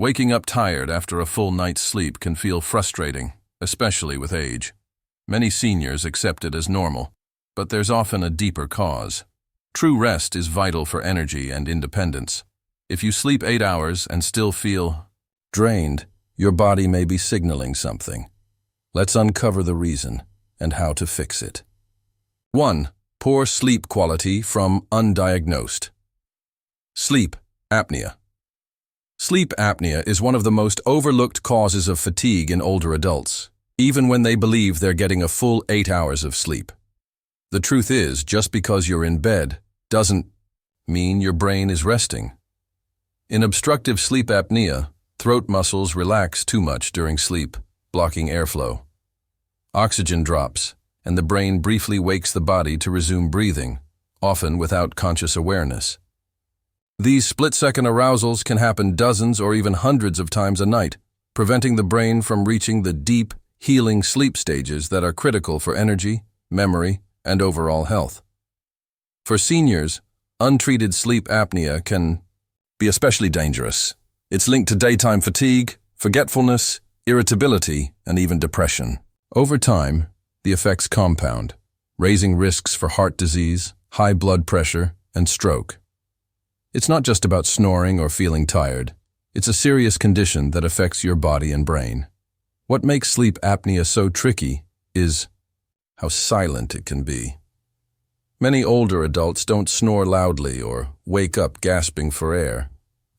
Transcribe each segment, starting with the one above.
Waking up tired after a full night's sleep can feel frustrating, especially with age. Many seniors accept it as normal, but there's often a deeper cause. True rest is vital for energy and independence. If you sleep 8 hours and still feel drained, your body may be signaling something. Let's uncover the reason and how to fix it. 1. Poor sleep quality from undiagnosed. Sleep apnea. Sleep apnea is one of the most overlooked causes of fatigue in older adults, even when they believe they're getting a full 8 hours of sleep. The truth is, just because you're in bed doesn't mean your brain is resting. In obstructive sleep apnea, throat muscles relax too much during sleep, blocking airflow. Oxygen drops, and the brain briefly wakes the body to resume breathing, often without conscious awareness. These split-second arousals can happen dozens or even hundreds of times a night, preventing the brain from reaching the deep, healing sleep stages that are critical for energy, memory, and overall health. For seniors, untreated sleep apnea can be especially dangerous. It's linked to daytime fatigue, forgetfulness, irritability, and even depression. Over time, the effects compound, raising risks for heart disease, high blood pressure, and stroke. It's not just about snoring or feeling tired. It's a serious condition that affects your body and brain. What makes sleep apnea so tricky is how silent it can be. Many older adults don't snore loudly or wake up gasping for air.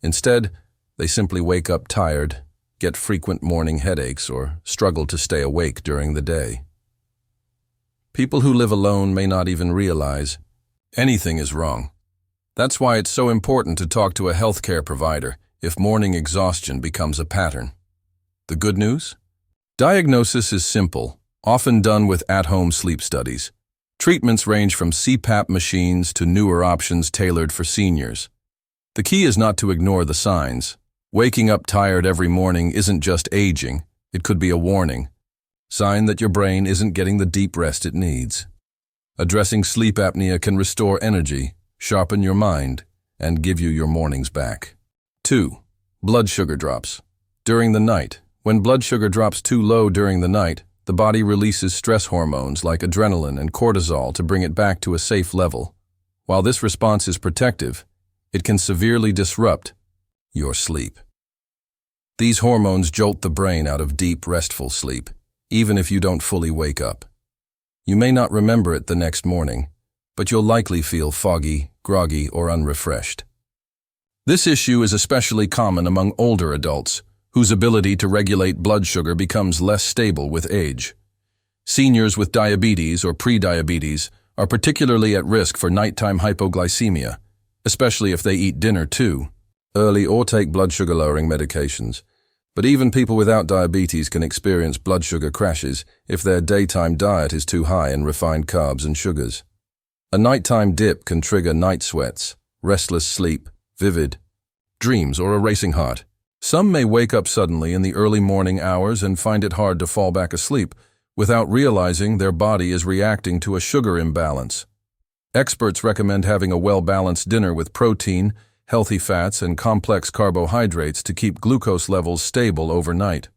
Instead, they simply wake up tired, get frequent morning headaches, or struggle to stay awake during the day. People who live alone may not even realize anything is wrong. That's why it's so important to talk to a healthcare provider if morning exhaustion becomes a pattern. The good news? Diagnosis is simple, often done with at-home sleep studies. Treatments range from CPAP machines to newer options tailored for seniors. The key is not to ignore the signs. Waking up tired every morning isn't just aging, it could be a warning, sign that your brain isn't getting the deep rest it needs. Addressing sleep apnea can restore energy, sharpen your mind, and give you your mornings back. 2. Blood sugar drops. During the night, when blood sugar drops too low during the night, the body releases stress hormones like adrenaline and cortisol to bring it back to a safe level. While this response is protective, it can severely disrupt your sleep. These hormones jolt the brain out of deep, restful sleep, even if you don't fully wake up. You may not remember it the next morning, but you'll likely feel foggy, groggy, or unrefreshed. This issue is especially common among older adults, whose ability to regulate blood sugar becomes less stable with age. Seniors with diabetes or prediabetes are particularly at risk for nighttime hypoglycemia, especially if they eat dinner too early or take blood sugar-lowering medications. But even people without diabetes can experience blood sugar crashes if their daytime diet is too high in refined carbs and sugars. A nighttime dip can trigger night sweats, restless sleep, vivid dreams, or a racing heart. Some may wake up suddenly in the early morning hours and find it hard to fall back asleep without realizing their body is reacting to a sugar imbalance. Experts recommend having a well-balanced dinner with protein, healthy fats, and complex carbohydrates to keep glucose levels stable overnight.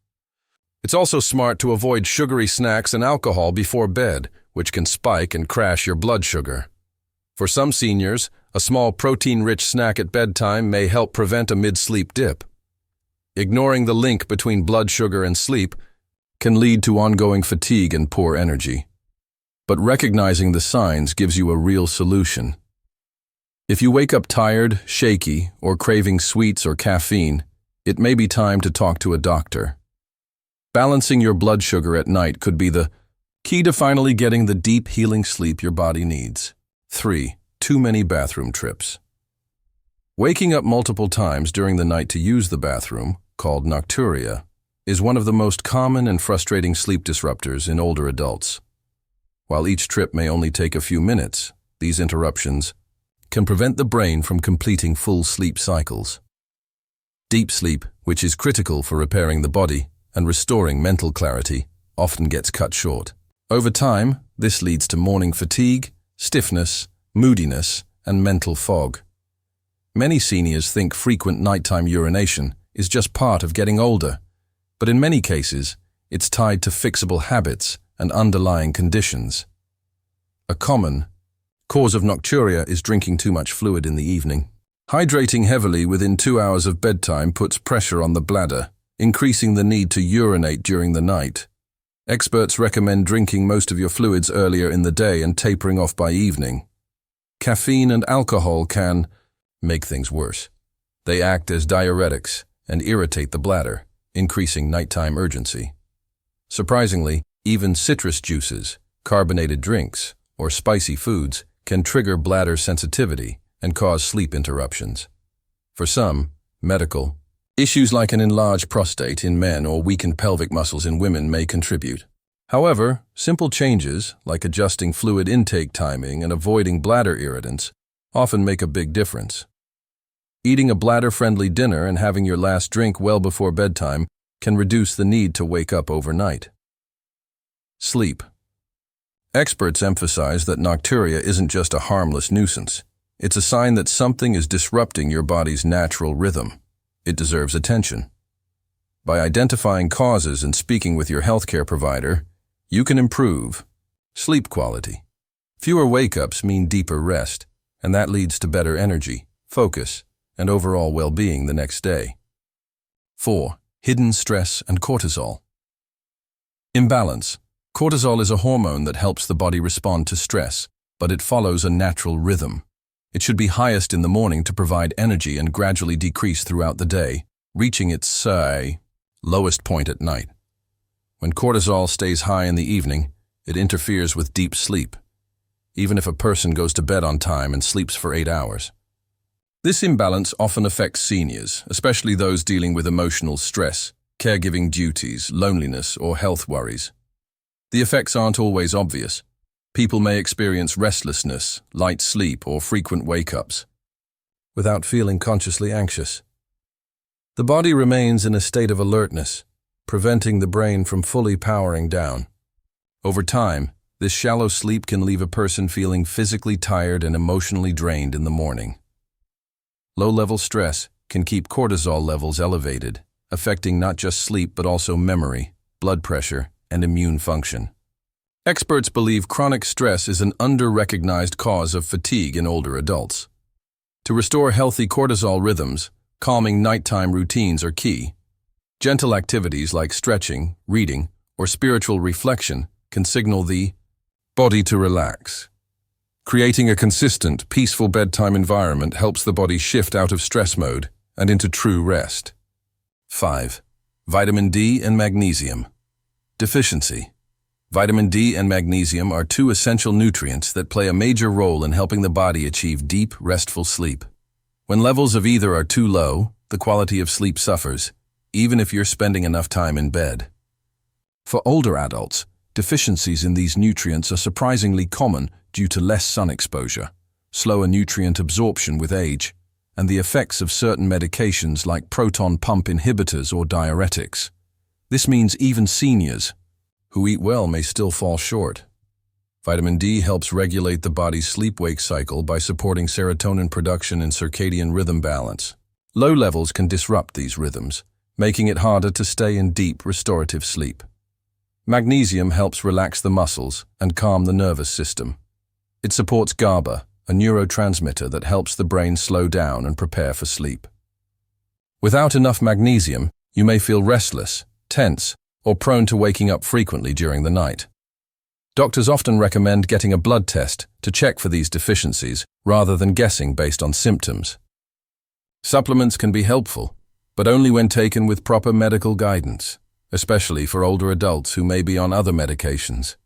It's also smart to avoid sugary snacks and alcohol before bed, which can spike and crash your blood sugar. For some seniors, a small protein-rich snack at bedtime may help prevent a mid-sleep dip. Ignoring the link between blood sugar and sleep can lead to ongoing fatigue and poor energy. But recognizing the signs gives you a real solution. If you wake up tired, shaky, or craving sweets or caffeine, it may be time to talk to a doctor. Balancing your blood sugar at night could be the key to finally getting the deep healing sleep your body needs. 3. Too many bathroom trips. Waking up multiple times during the night to use the bathroom, called nocturia, is one of the most common and frustrating sleep disruptors in older adults. While each trip may only take a few minutes, these interruptions can prevent the brain from completing full sleep cycles. Deep sleep, which is critical for repairing the body and restoring mental clarity, often gets cut short. Over time, this leads to morning fatigue, stiffness, moodiness, and mental fog. Many seniors think frequent nighttime urination is just part of getting older, but in many cases, it's tied to fixable habits and underlying conditions. A common cause of nocturia is drinking too much fluid in the evening. Hydrating heavily within 2 hours of bedtime puts pressure on the bladder, increasing the need to urinate during the night. Experts recommend drinking most of your fluids earlier in the day and tapering off by evening. Caffeine and alcohol can make things worse. They act as diuretics and irritate the bladder, increasing nighttime urgency. Surprisingly, even citrus juices, carbonated drinks, or spicy foods can trigger bladder sensitivity and cause sleep interruptions. For some, medical issues like an enlarged prostate in men or weakened pelvic muscles in women may contribute. However, simple changes like adjusting fluid intake timing and avoiding bladder irritants often make a big difference. Eating a bladder-friendly dinner and having your last drink well before bedtime can reduce the need to wake up overnight. Sleep. Experts emphasize that nocturia isn't just a harmless nuisance. It's a sign that something is disrupting your body's natural rhythm. It deserves attention. By identifying causes and speaking with your healthcare provider, you can improve sleep quality. Fewer wake-ups mean deeper rest, and that leads to better energy, focus, and overall well-being the next day. 4. Hidden stress and cortisol. Imbalance. Cortisol is a hormone that helps the body respond to stress, but it follows a natural rhythm. It should be highest in the morning to provide energy and gradually decrease throughout the day, reaching its lowest point at night. When cortisol stays high in the evening, it interferes with deep sleep, even if a person goes to bed on time and sleeps for 8 hours. This imbalance often affects seniors, especially those dealing with emotional stress, caregiving duties, loneliness, or health worries. The effects aren't always obvious. People may experience restlessness, light sleep, or frequent wake-ups without feeling consciously anxious. The body remains in a state of alertness, preventing the brain from fully powering down. Over time, this shallow sleep can leave a person feeling physically tired and emotionally drained in the morning. Low-level stress can keep cortisol levels elevated, affecting not just sleep but also memory, blood pressure, and immune function. Experts believe chronic stress is an under-recognized cause of fatigue in older adults. To restore healthy cortisol rhythms, calming nighttime routines are key. Gentle activities like stretching, reading, or spiritual reflection can signal the body to relax. Creating a consistent, peaceful bedtime environment helps the body shift out of stress mode and into true rest. 5. Vitamin D and magnesium. Deficiency. Vitamin D and magnesium are two essential nutrients that play a major role in helping the body achieve deep, restful sleep. When levels of either are too low, the quality of sleep suffers, even if you're spending enough time in bed. For older adults, deficiencies in these nutrients are surprisingly common due to less sun exposure, slower nutrient absorption with age, and the effects of certain medications like proton pump inhibitors or diuretics. This means even seniors who eat well may still fall short. Vitamin D helps regulate the body's sleep-wake cycle by supporting serotonin production and circadian rhythm balance. Low levels can disrupt these rhythms, making it harder to stay in deep, restorative sleep. Magnesium helps relax the muscles and calm the nervous system. It supports GABA, a neurotransmitter that helps the brain slow down and prepare for sleep. Without enough magnesium, you may feel restless, tense, or prone to waking up frequently during the night. Doctors often recommend getting a blood test to check for these deficiencies rather than guessing based on symptoms. Supplements can be helpful, but only when taken with proper medical guidance, especially for older adults who may be on other medications.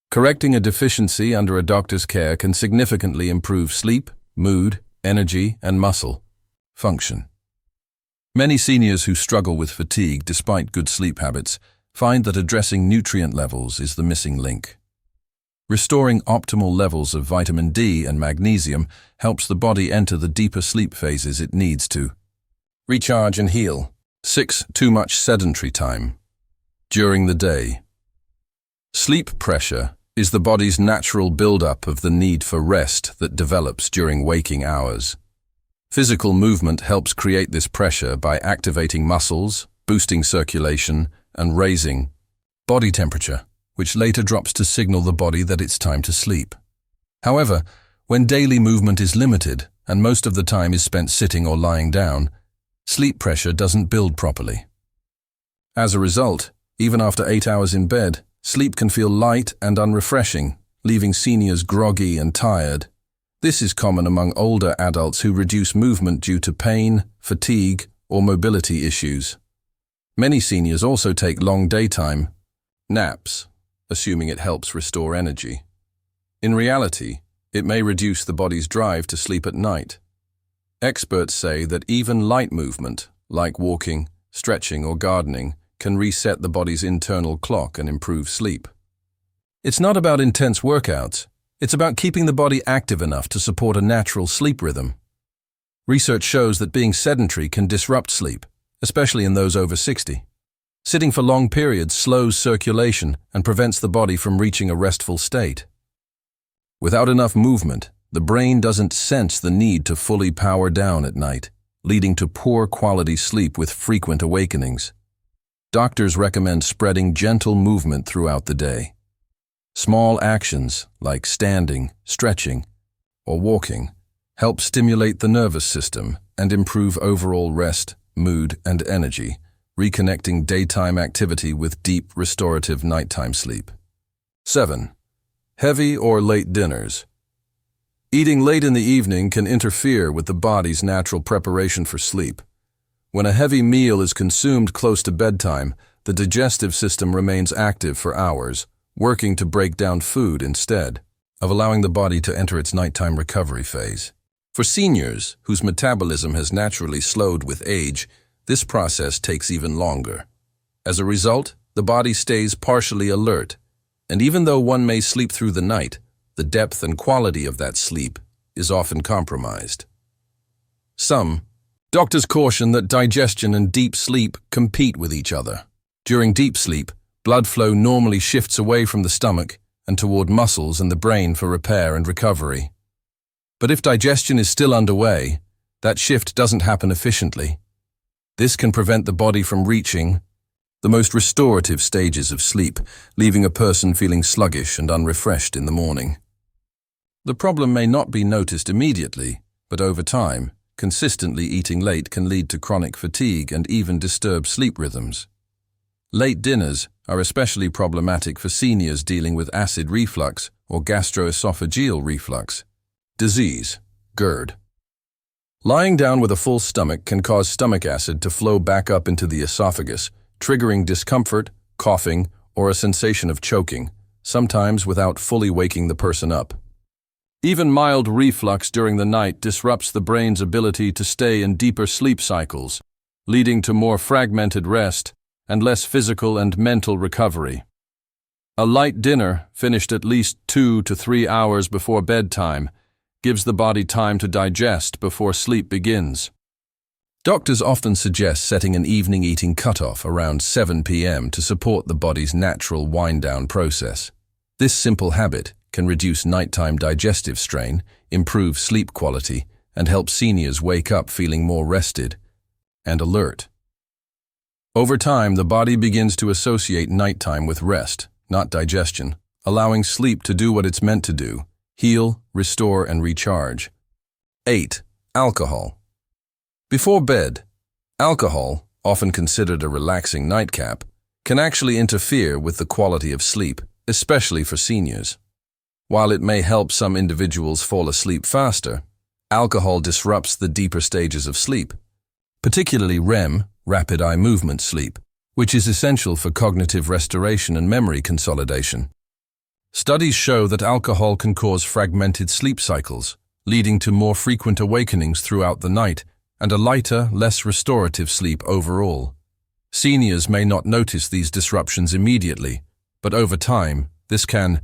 Correcting a deficiency under a doctor's care can significantly improve sleep, mood, energy, and muscle function. Many seniors who struggle with fatigue despite good sleep habits find that addressing nutrient levels is the missing link. Restoring optimal levels of vitamin D and magnesium helps the body enter the deeper sleep phases it needs to recharge and heal. 6. Too much sedentary time. During the day. Sleep pressure is the body's natural buildup of the need for rest that develops during waking hours. Physical movement helps create this pressure by activating muscles, boosting circulation, and raising body temperature, which later drops to signal the body that it's time to sleep. However, when daily movement is limited and most of the time is spent sitting or lying down, sleep pressure doesn't build properly. As a result, even after 8 hours in bed, sleep can feel light and unrefreshing, leaving seniors groggy and tired. This is common among older adults who reduce movement due to pain, fatigue, or mobility issues. Many seniors also take long daytime naps, assuming it helps restore energy. In reality, it may reduce the body's drive to sleep at night. Experts say that even light movement, like walking, stretching, or gardening, can reset the body's internal clock and improve sleep. It's not about intense workouts. It's about keeping the body active enough to support a natural sleep rhythm. Research shows that being sedentary can disrupt sleep, especially in those over 60. Sitting for long periods slows circulation and prevents the body from reaching a restful state. Without enough movement, the brain doesn't sense the need to fully power down at night, leading to poor quality sleep with frequent awakenings. Doctors recommend spreading gentle movement throughout the day. Small actions like standing, stretching, or walking help stimulate the nervous system and improve overall rest, mood, and energy, reconnecting daytime activity with deep, restorative nighttime sleep. 7. Heavy or late dinners. Eating late in the evening can interfere with the body's natural preparation for sleep. When a heavy meal is consumed close to bedtime, the digestive system remains active for hours, working to break down food instead of allowing the body to enter its nighttime recovery phase. For seniors, whose metabolism has naturally slowed with age, this process takes even longer. As a result, the body stays partially alert, and even though one may sleep through the night, the depth and quality of that sleep is often compromised. Doctors caution that digestion and deep sleep compete with each other. During deep sleep, blood flow normally shifts away from the stomach and toward muscles and the brain for repair and recovery. But if digestion is still underway, that shift doesn't happen efficiently. This can prevent the body from reaching the most restorative stages of sleep, leaving a person feeling sluggish and unrefreshed in the morning. The problem may not be noticed immediately, but over time, consistently eating late can lead to chronic fatigue and even disturb sleep rhythms. Late dinners are especially problematic for seniors dealing with acid reflux or gastroesophageal reflux disease, GERD. Lying down with a full stomach can cause stomach acid to flow back up into the esophagus, triggering discomfort, coughing, or a sensation of choking, sometimes without fully waking the person up. Even mild reflux during the night disrupts the brain's ability to stay in deeper sleep cycles, leading to more fragmented rest and less physical and mental recovery. A light dinner, finished at least 2 to 3 hours before bedtime, gives the body time to digest before sleep begins. Doctors often suggest setting an evening eating cutoff around 7 p.m. to support the body's natural wind-down process. This simple habit can reduce nighttime digestive strain, improve sleep quality, and help seniors wake up feeling more rested and alert. Over time, the body begins to associate nighttime with rest, not digestion, allowing sleep to do what it's meant to do: heal, restore, and recharge. 8. Alcohol. Before bed, alcohol, often considered a relaxing nightcap, can actually interfere with the quality of sleep, especially for seniors. While it may help some individuals fall asleep faster, alcohol disrupts the deeper stages of sleep, particularly REM, rapid eye movement sleep, which is essential for cognitive restoration and memory consolidation. Studies show that alcohol can cause fragmented sleep cycles, leading to more frequent awakenings throughout the night and a lighter, less restorative sleep overall. Seniors may not notice these disruptions immediately, but over time, this can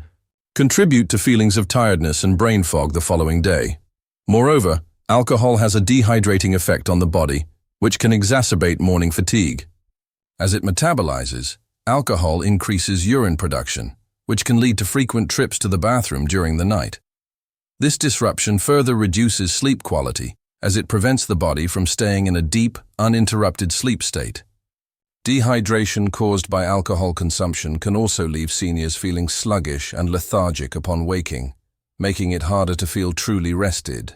contribute to feelings of tiredness and brain fog the following day. Moreover, alcohol has a dehydrating effect on the body, which can exacerbate morning fatigue. As it metabolizes, alcohol increases urine production, which can lead to frequent trips to the bathroom during the night. This disruption further reduces sleep quality, as it prevents the body from staying in a deep, uninterrupted sleep state. Dehydration caused by alcohol consumption can also leave seniors feeling sluggish and lethargic upon waking, making it harder to feel truly rested.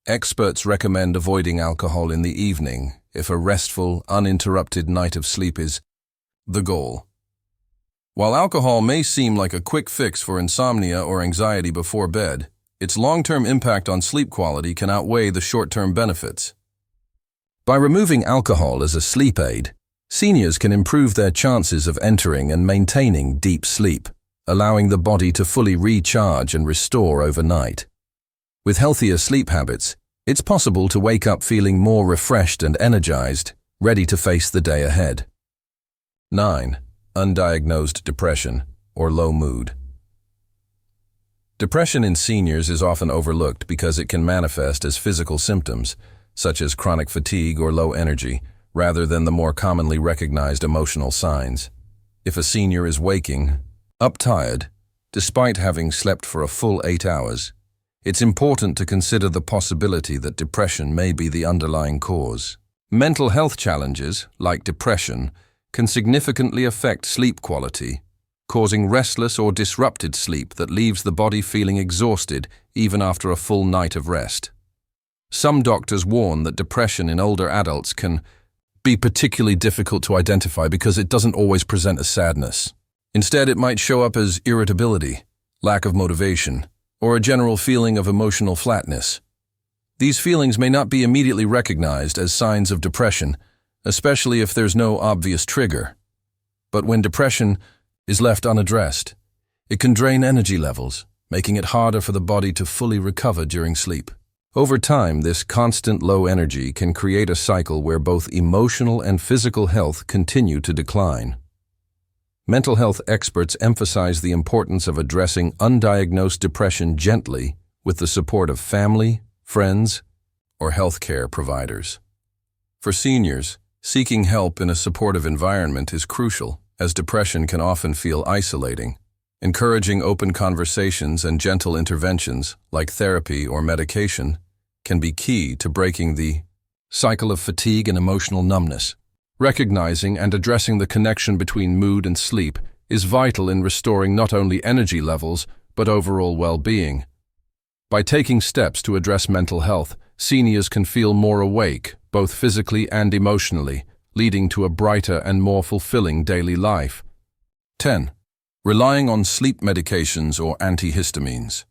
Experts recommend avoiding alcohol in the evening if a restful, uninterrupted night of sleep is the goal. While alcohol may seem like a quick fix for insomnia or anxiety before bed, its long-term impact on sleep quality can outweigh the short-term benefits. By removing alcohol as a sleep aid, seniors can improve their chances of entering and maintaining deep sleep, allowing the body to fully recharge and restore overnight. With healthier sleep habits, it's possible to wake up feeling more refreshed and energized, ready to face the day ahead. 9. Undiagnosed depression or low mood. Depression in seniors is often overlooked because it can manifest as physical symptoms, such as chronic fatigue or low energy, rather than the more commonly recognized emotional signs. If a senior is waking up tired, despite having slept for a full 8 hours, it's important to consider the possibility that depression may be the underlying cause. Mental health challenges, like depression, can significantly affect sleep quality, causing restless or disrupted sleep that leaves the body feeling exhausted even after a full night of rest. Some doctors warn that depression in older adults can be particularly difficult to identify because it doesn't always present as sadness. Instead, it might show up as irritability, lack of motivation, or a general feeling of emotional flatness. These feelings may not be immediately recognized as signs of depression, especially if there's no obvious trigger. But when depression is left unaddressed, it can drain energy levels, making it harder for the body to fully recover during sleep. Over time, this constant low energy can create a cycle where both emotional and physical health continue to decline. Mental health experts emphasize the importance of addressing undiagnosed depression gently with the support of family, friends, or healthcare providers. For seniors, seeking help in a supportive environment is crucial, as depression can often feel isolating. Encouraging open conversations and gentle interventions, like therapy or medication, can be key to breaking the cycle of fatigue and emotional numbness. Recognizing and addressing the connection between mood and sleep is vital in restoring not only energy levels, but overall well-being. By taking steps to address mental health, seniors can feel more awake, both physically and emotionally, leading to a brighter and more fulfilling daily life. 10. Relying on sleep medications or antihistamines.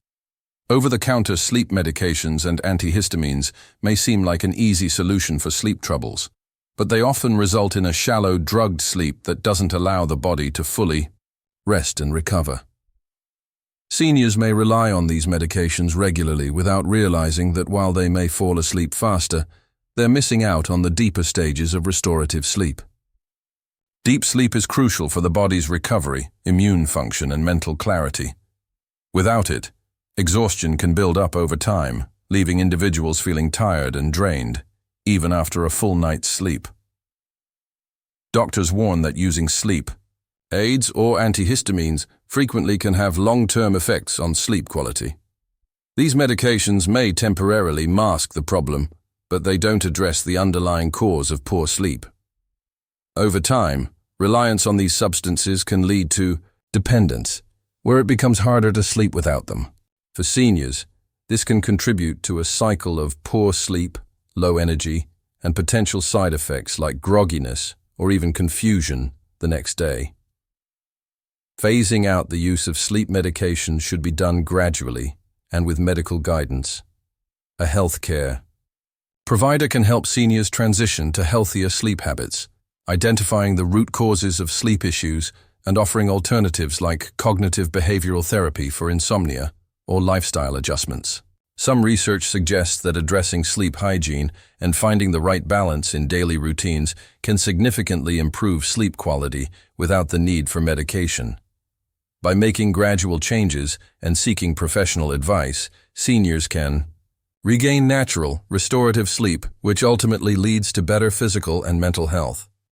Over-the-counter sleep medications and antihistamines may seem like an easy solution for sleep troubles, but they often result in a shallow, drugged sleep that doesn't allow the body to fully rest and recover. Seniors may rely on these medications regularly without realizing that while they may fall asleep faster, they're missing out on the deeper stages of restorative sleep. Deep sleep is crucial for the body's recovery, immune function, and mental clarity. Without it, exhaustion can build up over time, leaving individuals feeling tired and drained, even after a full night's sleep. Doctors warn that using sleep aids or antihistamines frequently can have long-term effects on sleep quality. These medications may temporarily mask the problem, but they don't address the underlying cause of poor sleep. Over time, reliance on these substances can lead to dependence, where it becomes harder to sleep without them. For seniors, this can contribute to a cycle of poor sleep, low energy, and potential side effects like grogginess or even confusion the next day. Phasing out the use of sleep medication should be done gradually and with medical guidance. A healthcare provider can help seniors transition to healthier sleep habits, identifying the root causes of sleep issues and offering alternatives like cognitive behavioral therapy for insomnia or lifestyle adjustments. Some research suggests that addressing sleep hygiene and finding the right balance in daily routines can significantly improve sleep quality without the need for medication. By making gradual changes and seeking professional advice, seniors can regain natural, restorative sleep, which ultimately leads to better physical and mental health.